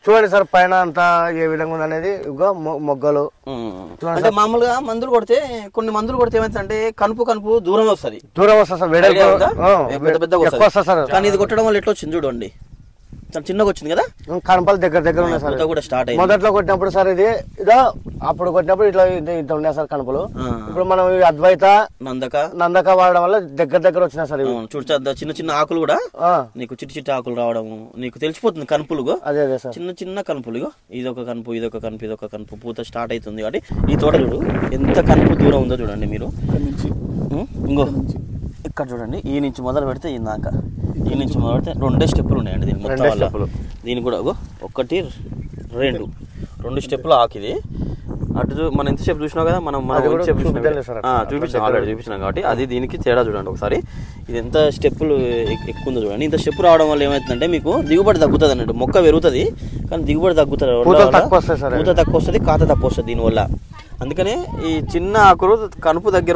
చూడండి సార్ పైన అంతా ఏ విధంగా ఉంది అనేది మొగ్గలు. అంటే మామూలుగా మందులు కొడితే కొన్ని మందులు కొడితే ఏమైందంటే కనుపు దూరం వస్తుంది సార్, పెద్ద పెద్దగా వస్తుంది సార్. కానీ ఇది కొట్టడం వల్ల ఎట్లా వచ్చింది చూడండి, చిన్నగా వచ్చింది కదా, కనపలు దగ్గర ఉన్నాయి సార్. కూడా స్టార్ట్ అయింది మొదట్లో కొట్టినప్పుడు సార్ ఇది అప్పుడు కొట్టినప్పుడు ఇట్లా ఇంత ఉన్నాయి సార్ కనుపలు. ఇప్పుడు మనం అద్వైత నందక వాడడం వల్ల దగ్గర వచ్చినాయి సార్. చూడ చిన్న ఆకులు కూడా నీకు చిట్టి ఆకులు రావడం నీకు తెలిసిపోతుంది కనుపులు. అదే సార్, చిన్న కనుపులు. ఇదొక కనుపు ఇదొక కనుపు పూత స్టార్ట్ అవుతుంది. కాబట్టి ఈ తోట చూడు ఎంత కనుపు దూరం ఉందో చూడండి మీరు. ఇంకో ఇక్కడ చూడండి, ఈ నుంచి మొదలు పెడితే ఇందాక ఈ నుంచి మొదలు పెడితే 2 స్టెప్పులు ఉన్నాయండి దీనికి మొత్తం వల్ల. దీనికి కూడా ఒకటి 2 స్టెప్పులు ఆకిది. అటు మనం ఎంతసేపు చూసినాం కదా, మనం చూపించినాం కాబట్టి అది దీనికి తేడా చూడండి ఒకసారి. ఇది ఎంత స్టెప్పులు ఎక్కువ ఉందో చూడండి. ఇంత స్టెప్ రావడం వల్ల ఏమవుతుందంటే మీకు దిగుబడి తగ్గుతుంది అన్నట్టు. మొక్క పెరుగుతుంది కానీ దిగుబడి తగ్గుతుంది, పూత తక్కువ వస్తుంది, కాత తక్కువ వస్తుంది దీనివల్ల. అందుకనే ఈ చిన్న ఆకులు కనుపు దగ్గర